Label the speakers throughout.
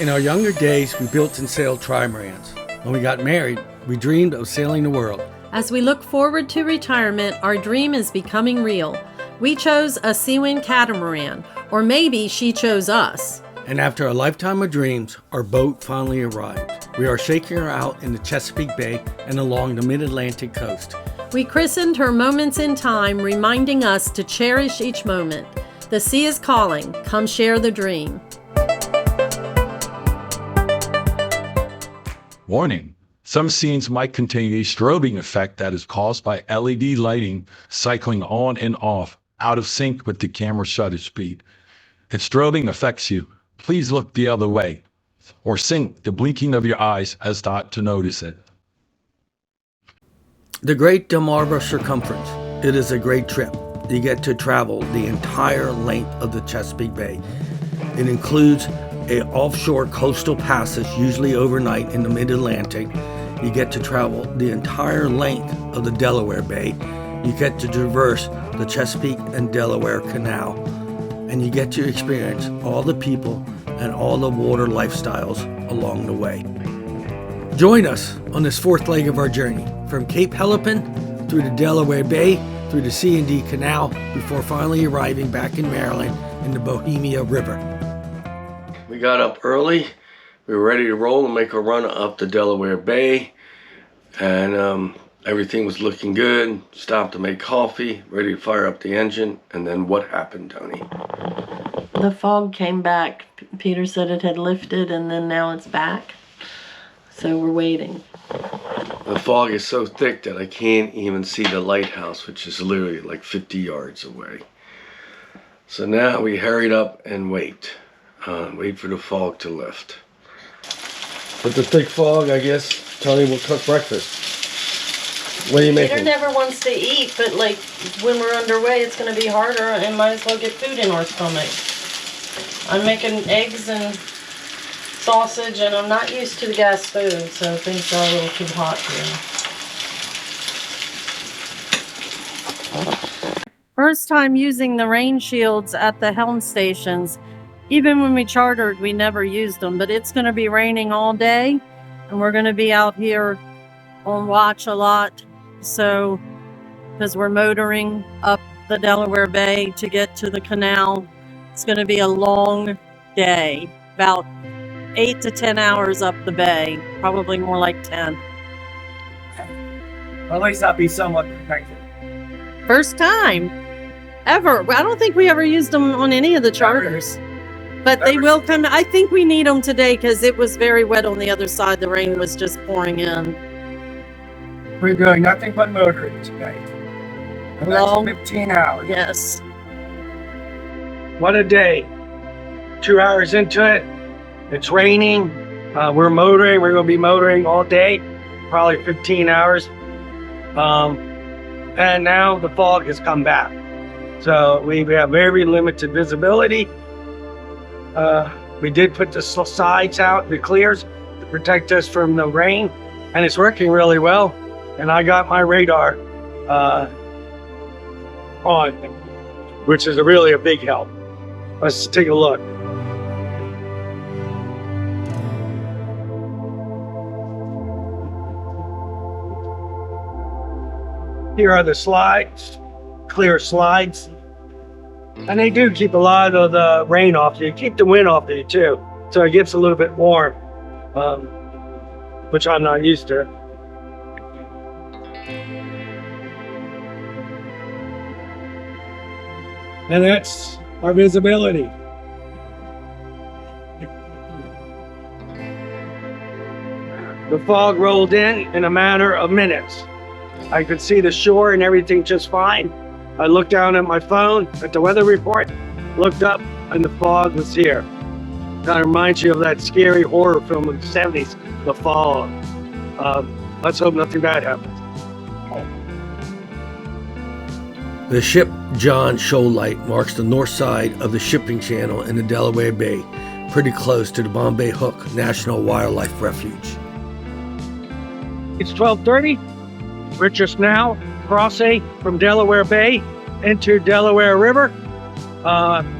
Speaker 1: In our younger days, we built and sailed trimarans. When we got married, we dreamed of sailing the world.
Speaker 2: As we look forward to retirement, our dream is becoming real. We chose a Seawind catamaran, or maybe she chose us.
Speaker 1: And after a lifetime of dreams, our boat finally arrived. We are shaking her out in the Chesapeake Bay and along the mid-Atlantic coast.
Speaker 2: We christened her Moments in Time, reminding us to cherish each moment. The sea is calling. Come share the dream.
Speaker 3: Warning. Some scenes might contain a strobing effect that is caused by LED lighting cycling on and off, out of sync with the camera shutter speed. If strobing affects you, please look the other way, or sync the blinking of your eyes as not to notice it.
Speaker 1: The Great Delmarva Circumference. It is a great trip. You get to travel the entire length of the Chesapeake Bay. It includes an offshore coastal passage, usually overnight in the mid-Atlantic. You get to travel the entire length of the Delaware Bay. You get to traverse the Chesapeake and Delaware Canal. And you get to experience all the people and all the water lifestyles along the way. Join us on this fourth leg of our journey, from Cape Henlopen through the Delaware Bay, through the C&D Canal, before finally arriving back in Maryland in the Bohemia River. We got up early. We were ready to roll and make a run up the Delaware Bay, and everything was looking good. Stopped to make coffee, ready to fire up the engine, and then what happened, Tony?
Speaker 2: The fog came back. Peter said it had lifted, and then now it's back. So we're waiting.
Speaker 1: The fog is so thick that I can't even see the lighthouse, which is literally like 50 yards away. So now we hurried up and wait for the fog to lift. With the thick fog, I guess Tony will cook breakfast. What are you making?
Speaker 2: Peter never wants to eat, but like when we're underway, it's going to be harder, and might as well get food in our stomach. I'm making eggs and sausage, and I'm not used to the gas stove, so things are a little too hot here. First time using the rain shields at the helm stations. Even when we chartered, we never used them, but it's going to be raining all day, and we're going to be out here on watch a lot. So, because we're motoring up the Delaware Bay to get to the canal, it's going to be a long day, about 8 to 10 hours up the bay, probably more like 10.
Speaker 4: Well, at least I'll be somewhat protected.
Speaker 2: First time ever. I don't think we ever used them on any of the charters. But they will come. I think we need them today because it was very wet on the other side. The rain was just pouring in.
Speaker 4: We're doing nothing but motoring today. And
Speaker 2: Long.
Speaker 4: that's 15 hours.
Speaker 2: Yes.
Speaker 4: What a day. 2 hours into it. It's raining. We're motoring. We're going to be motoring all day, probably 15 hours. And now the fog has come back. So we have very limited visibility. We did put the sides out, the clears, to protect us from the rain, and it's working really well. And I got my radar on, which is really a big help. Let's take a look. Here are the slides, clear slides. And they do keep a lot of the rain off you. Keep the wind off you too. So it gets a little bit warm, which I'm not used to. And that's our visibility. The fog rolled in a matter of minutes. I could see the shore and everything just fine. I looked down at my phone at the weather report, looked up, and the fog was here. Kind of reminds you of that scary horror film of the 70s, The Fog. Let's hope nothing bad happens.
Speaker 1: The ship John Shoallight marks the north side of the shipping channel in the Delaware Bay, pretty close to the Bombay Hook National Wildlife Refuge.
Speaker 4: It's 12:30. We're just now crossing from Delaware Bay into Delaware River.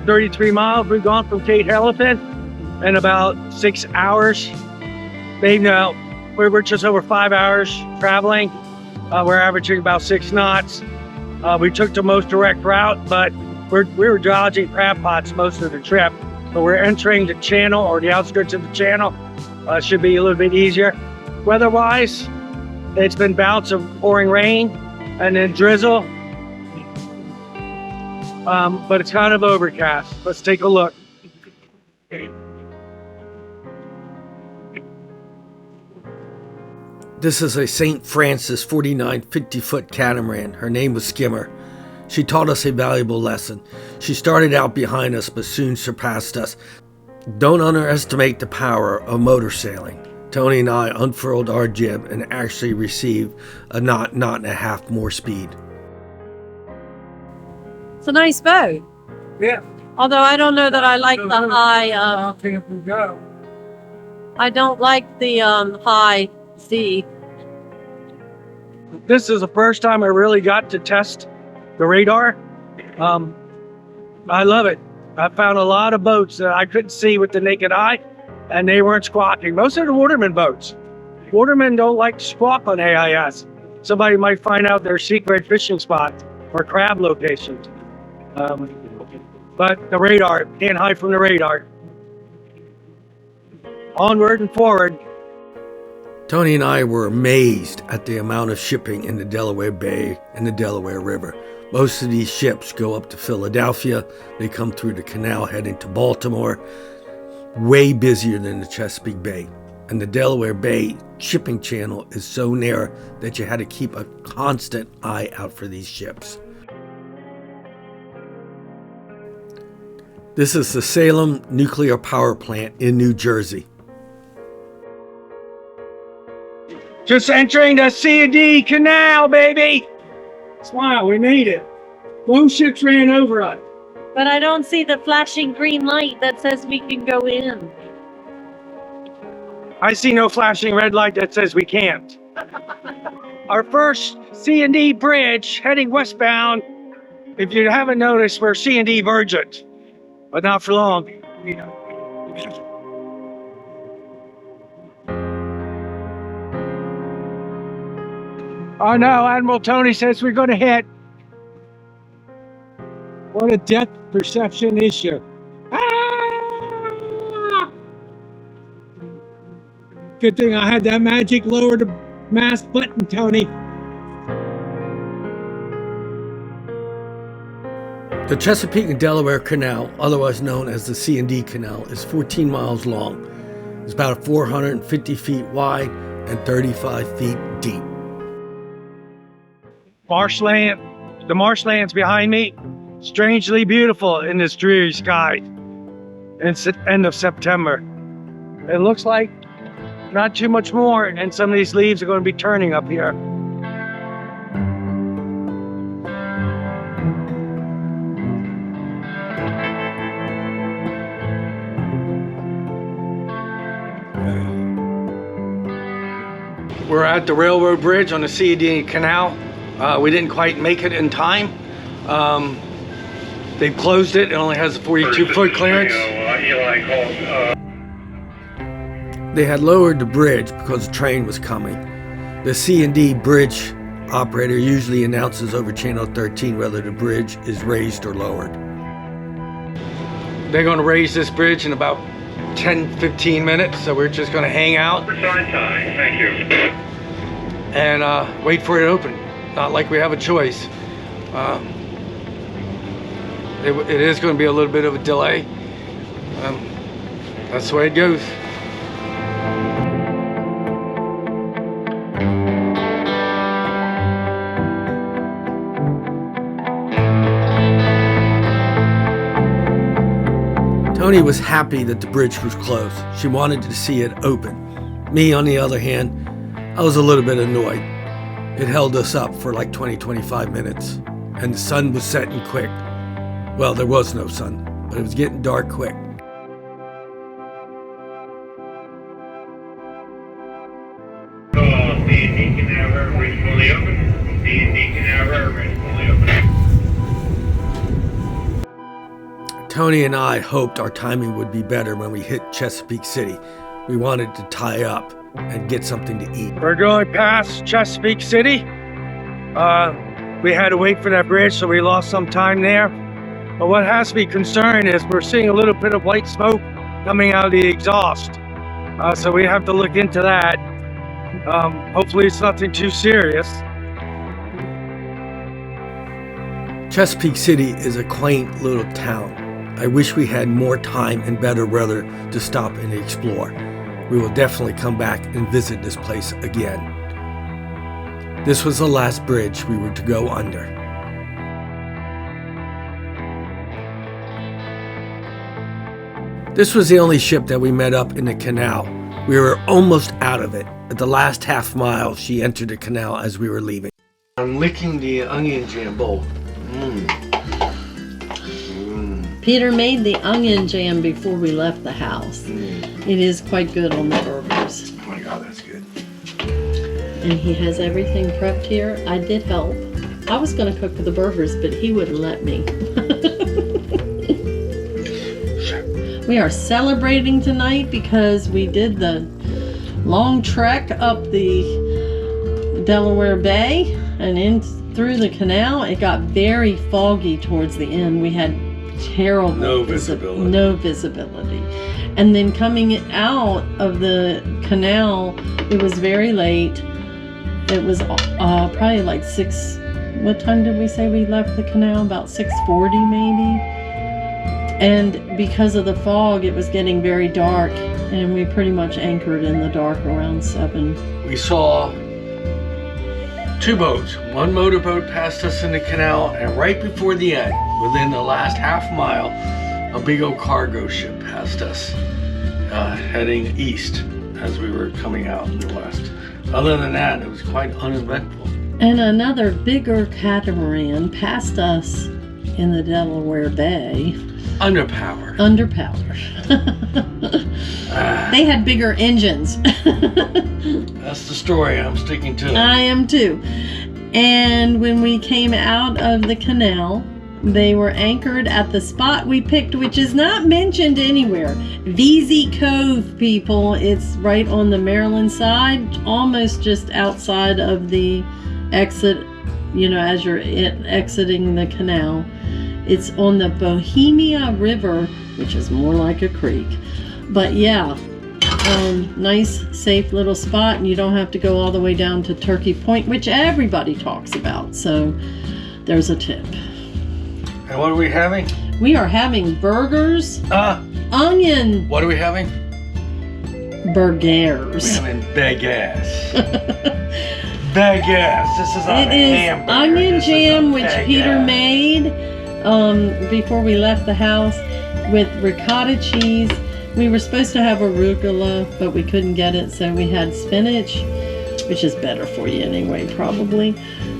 Speaker 4: 33 miles we've gone from Cape Henlopen. in about 6 hours. Maybe no, we're just over 5 hours traveling. We're averaging about 6 knots. We took the most direct route, but we were dodging crab pots most of the trip. But we're entering the channel, or the outskirts of the channel. Should be a little bit easier. Weather-wise, it's been bouts of pouring rain and then drizzle. But it's kind of overcast. Let's take a look.
Speaker 1: This is a St. Francis 49 50-foot catamaran. Her name was Skimmer. She taught us a valuable lesson. She started out behind us but soon surpassed us. Don't underestimate the power of motor sailing. Tony and I unfurled our jib and actually received a knot and a half more speed.
Speaker 2: It's a nice boat.
Speaker 4: Yeah.
Speaker 2: Although I don't know that I like the high. I don't like the high sea.
Speaker 4: This is the first time I really got to test the radar. I love it. I found a lot of boats that I couldn't see with the naked eye, and they weren't squawking. Most of the watermen boats. Watermen don't like to squawk on AIS. Somebody might find out their secret fishing spots or crab locations. But the radar, can't hide from the radar. Onward and forward.
Speaker 1: Tony and I were amazed at the amount of shipping in the Delaware Bay and the Delaware River. Most of these ships go up to Philadelphia. They come through the canal heading to Baltimore. Way busier than the Chesapeake Bay. And the Delaware Bay shipping channel is so narrow that you had to keep a constant eye out for these ships. This is the Salem Nuclear Power Plant in New Jersey.
Speaker 4: Just entering the C&D Canal, baby! Smile, we made it. Those ships ran over us.
Speaker 2: But I don't see the flashing green light that says we can go in.
Speaker 4: I see no flashing red light that says we can't. Our first C&D bridge heading westbound. If you haven't noticed, we're C&D Virgin, but not for long. Oh no, Admiral Tony says we're going to hit. What a depth perception issue. Ah! Good thing I had that magic lower the mast button, Tony.
Speaker 1: The Chesapeake and Delaware Canal, otherwise known as the C&D Canal, is 14 miles long. It's about 450 feet wide and 35 feet deep.
Speaker 4: Marshland, the marshlands behind me, strangely beautiful in this dreary sky. It's the end of September. It looks like not too much more, and some of these leaves are going to be turning up here. We're at the railroad bridge on the C&D Canal. We didn't quite make it in time. They closed it. It only has a 42-foot clearance.
Speaker 1: They had lowered the bridge because the train was coming. The C&D bridge operator usually announces over channel 13 whether the bridge is raised or lowered. They're going to raise this bridge in about 10-15 minutes, so we're just going to hang out.
Speaker 5: Thank you.
Speaker 1: And wait for it to open. Not like we have a choice. It is going to be a little bit of a delay. That's the way it goes. Tony was happy that the bridge was closed. She wanted to see it open. Me, on the other hand, I was a little bit annoyed. It held us up for like 20-25 minutes, and the sun was setting quick. Well, there was no sun, but it was getting dark quick.
Speaker 5: C&D Canal River is fully open. C&D Canal River is fully open.
Speaker 1: Tony and I hoped our timing would be better when we hit Chesapeake City. We wanted to tie up and get something to eat.
Speaker 4: We're going past Chesapeake City. We had to wait for that bridge, so we lost some time there. But what has to be concerned is we're seeing a little bit of white smoke coming out of the exhaust. So we have to look into that. Hopefully it's nothing too serious.
Speaker 1: Chesapeake City is a quaint little town. I wish we had more time and better weather to stop and explore. We will definitely come back and visit this place again. This was the last bridge we were to go under. This was the only ship that we met up in the canal. We were almost out of it. At the last half mile, she entered the canal as we were leaving. I'm licking the onion jam bowl.
Speaker 2: Peter made the onion jam before we left the house. It is quite good on the burgers.
Speaker 1: Oh my God, that's good.
Speaker 2: And he has everything prepped here. I did help. I was going to cook the burgers, but he wouldn't let me. We are celebrating tonight because we did the long trek up the Delaware Bay and in through the canal. It got very foggy towards the end. We had terrible
Speaker 1: No visibility.
Speaker 2: No visibility. And then coming out of the canal, it was very late. It was probably like 6. What time did we say we left the canal? About 6:40 maybe. And because of the fog, it was getting very dark, and we pretty much anchored in the dark around 7.
Speaker 1: We saw 2 boats. One motorboat passed us in the canal, and right before the end, within the last half mile, a big old cargo ship passed us, heading east as we were coming out in the west. Other than that, it was quite uneventful.
Speaker 2: And another bigger catamaran passed us in the Delaware Bay.
Speaker 1: Underpowered.
Speaker 2: They had bigger engines.
Speaker 1: That's the story I'm sticking to.
Speaker 2: I am too. And when we came out of the canal, they were anchored at the spot we picked, which is not mentioned anywhere. Veazy Code, people. It's right on the Maryland side, almost just outside of the exit, as you're exiting the canal. It's on the Bohemia River, which is more like a creek. But yeah, nice, safe little spot, and you don't have to go all the way down to Turkey Point, which everybody talks about. So there's a tip.
Speaker 1: And what are we having?
Speaker 2: We are having burgers, onion.
Speaker 1: What are we having?
Speaker 2: Burgers.
Speaker 1: We're having bagasse. Bagasse. This is
Speaker 2: It is
Speaker 1: hamburger.
Speaker 2: onion
Speaker 1: This
Speaker 2: jam,
Speaker 1: is a
Speaker 2: which Peter
Speaker 1: bagasse.
Speaker 2: made before we left the house, with ricotta cheese. We were supposed to have arugula, but we couldn't get it, so we had spinach, which is better for you anyway, probably,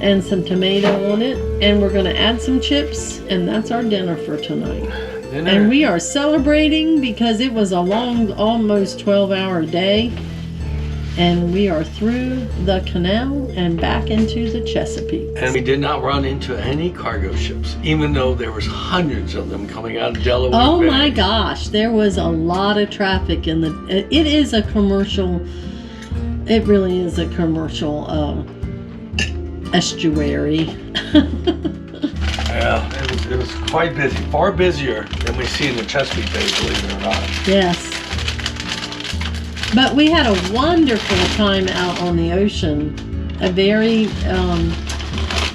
Speaker 2: and some tomato on it. And we're going to add some chips, and that's our dinner for tonight. And we are celebrating because it was a long, almost 12-hour day. And we are through the canal and back into the Chesapeake.
Speaker 1: And we did not run into any cargo ships, even though there was hundreds of them coming out of Delaware Bay.
Speaker 2: Oh my gosh, there was a lot of traffic in the. It is a commercial. It really is a commercial estuary.
Speaker 1: Yeah, it was quite busy, far busier than we see in the Chesapeake Bay, believe it or not.
Speaker 2: Yes. But we had a wonderful time out on the ocean. A very,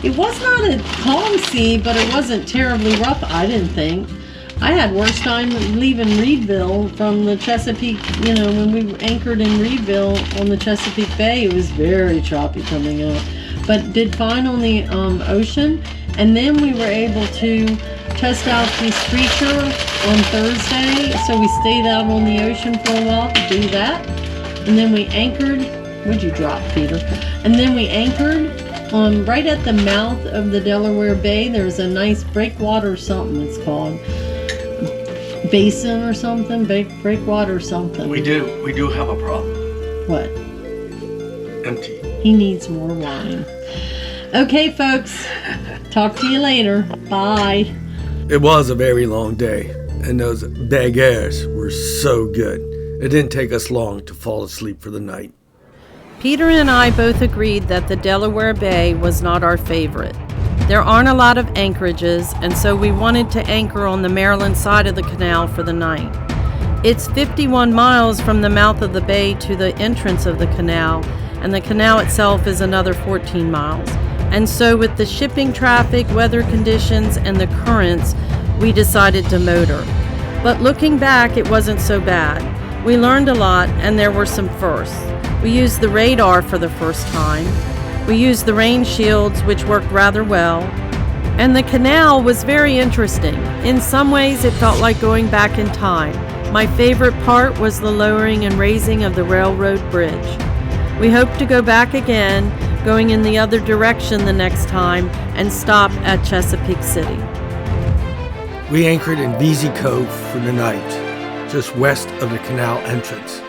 Speaker 2: it was not a calm sea, but it wasn't terribly rough, I didn't think. I had worse time leaving Reedville from the Chesapeake, when we anchored in Reedville on the Chesapeake Bay. It was very choppy coming out. But did fine on the ocean. And then we were able to test out the Screecher on Thursday, so we stayed out on the ocean for a while to do that. And then we anchored. Where'd you drop, Peter? And then we anchored right at the mouth of the Delaware Bay. There's a nice breakwater something it's called. Basin or something, breakwater something.
Speaker 1: We do have a problem.
Speaker 2: What?
Speaker 1: Empty.
Speaker 2: He needs more wine. Okay, folks. Talk to you later. Bye.
Speaker 1: It was a very long day. and those bagaires were so good. It didn't take us long to fall asleep for the night.
Speaker 2: Peter and I both agreed that the Delaware Bay was not our favorite. There aren't a lot of anchorages, and so we wanted to anchor on the Maryland side of the canal for the night. It's 51 miles from the mouth of the bay to the entrance of the canal, and the canal itself is another 14 miles. And so with the shipping traffic, weather conditions, and the currents, we decided to motor. But looking back, it wasn't so bad. We learned a lot, and there were some firsts. We used the radar for the first time. We used the rain shields, which worked rather well. And the canal was very interesting. In some ways, it felt like going back in time. My favorite part was the lowering and raising of the railroad bridge. We hope to go back again, going in the other direction the next time, and stop at Chesapeake City.
Speaker 1: We anchored in Veazy Code for the night, just west of the canal entrance.